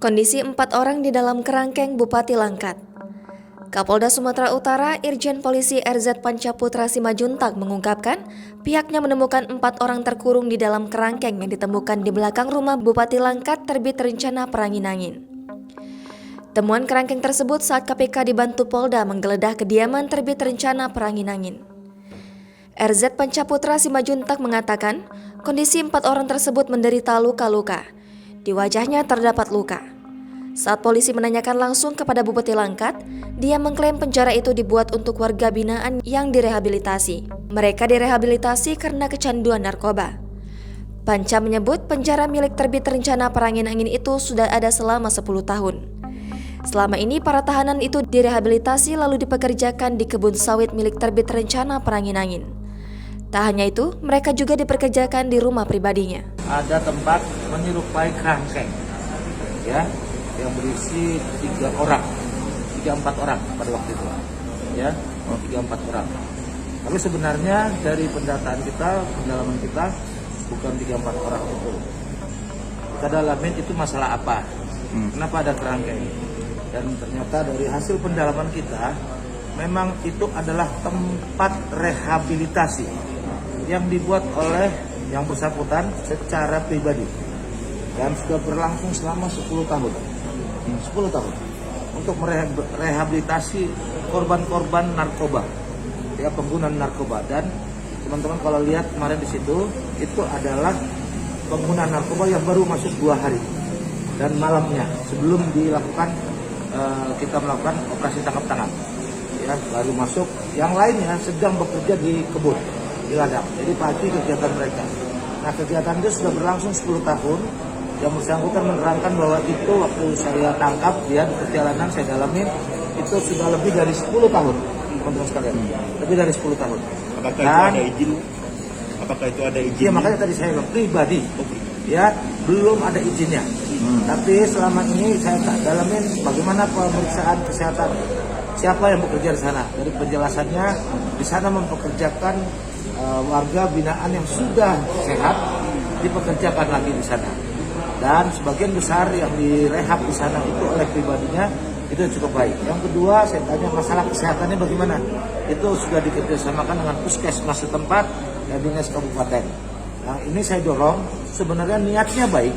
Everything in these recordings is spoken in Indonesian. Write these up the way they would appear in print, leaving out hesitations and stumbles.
Kondisi 4 orang di dalam kerangkeng Bupati Langkat. Kapolda Sumatera Utara Irjen Polisi RZ Pancaputra Simajuntak mengungkapkan pihaknya menemukan 4 orang terkurung di dalam kerangkeng yang ditemukan di belakang rumah Bupati Langkat terbit rencana perangin-angin. Temuan kerangkeng tersebut saat KPK dibantu Polda menggeledah kediaman terbit rencana perangin-angin. RZ Pancaputra Simajuntak mengatakan kondisi 4 orang tersebut menderita luka-luka. Di wajahnya terdapat luka. Saat polisi menanyakan langsung kepada Bupati Langkat, dia mengklaim penjara itu dibuat untuk warga binaan yang direhabilitasi. Mereka direhabilitasi karena kecanduan narkoba. Panca menyebut penjara milik terbit rencana perangin-angin itu sudah ada selama 10 tahun. Selama ini para tahanan itu direhabilitasi lalu dipekerjakan di kebun sawit milik terbit rencana perangin-angin. Tak hanya itu, mereka juga dipekerjakan di rumah pribadinya. Ada tempat menyerupai kerangkeng, ya, yang berisi 3 orang, 3-4 orang pada waktu itu, ya, 3-4 orang. Tapi sebenarnya dari pendataan kita, pendalaman kita, bukan 3-4 orang itu. Kita dalamin itu masalah apa? Kenapa ada kerangkeng? Dan ternyata dari hasil pendalaman kita, memang itu adalah tempat rehabilitasi yang dibuat oleh yang bersangkutan secara pribadi dan sudah berlangsung selama 10 tahun. 10 tahun untuk merehabilitasi korban-korban narkoba, ya, pengguna narkoba. Dan teman-teman kalau lihat kemarin di situ, itu adalah pengguna narkoba yang baru masuk 2 hari dan malamnya sebelum dilakukan kita melakukan operasi tangkap tangan, ya, baru masuk. Yang lainnya sedang bekerja di kebun, di ladang. Jadi pagi kegiatan mereka. Nah, kegiatan itu sudah berlangsung 10 tahun. Yang bersangkutan menerangkan bahwa itu waktu saya tangkap dia di perjalanan, saya dalamin, itu sudah lebih dari 10 tahun, teman-teman sekalian. Lebih dari 10 tahun. Apakah itu ada izin? Apakah itu ada izin? Iya, makanya tadi saya bilang pribadi. Ya, belum ada izinnya. Tapi selama ini saya tak dalamin bagaimana pemeriksaan kesehatan. Siapa yang bekerja di sana? Dari penjelasannya, di sana mempekerjakan warga binaan yang sudah sehat, dipekerjakan lagi di sana. Dan sebagian besar yang direhab di sana itu oleh pribadinya, itu cukup baik. Yang kedua, saya tanya masalah kesehatannya bagaimana? Itu sudah dikerjasamakan dengan puskesmas setempat dan dinas kabupaten. Nah, ini saya dorong, sebenarnya niatnya baik,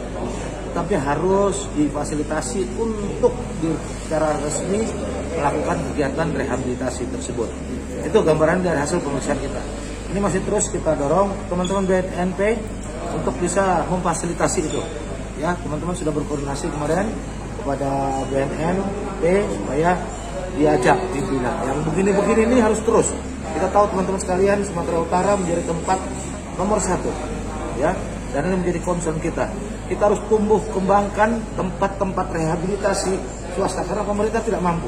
tapi harus difasilitasi untuk secara resmi melakukan kegiatan rehabilitasi tersebut. Itu gambaran dari hasil pemeriksaan kita. Ini masih terus kita dorong teman-teman BNP untuk bisa memfasilitasi itu. Ya, teman-teman sudah berkoordinasi kemarin kepada BNP supaya diajak pimpinan. Yang begini-begini ini harus terus. Kita tahu teman-teman sekalian, Sumatera Utara menjadi tempat nomor 1, ya, dan ini menjadi concern kita. Kita harus tumbuh kembangkan tempat-tempat rehabilitasi swasta karena pemerintah tidak mampu.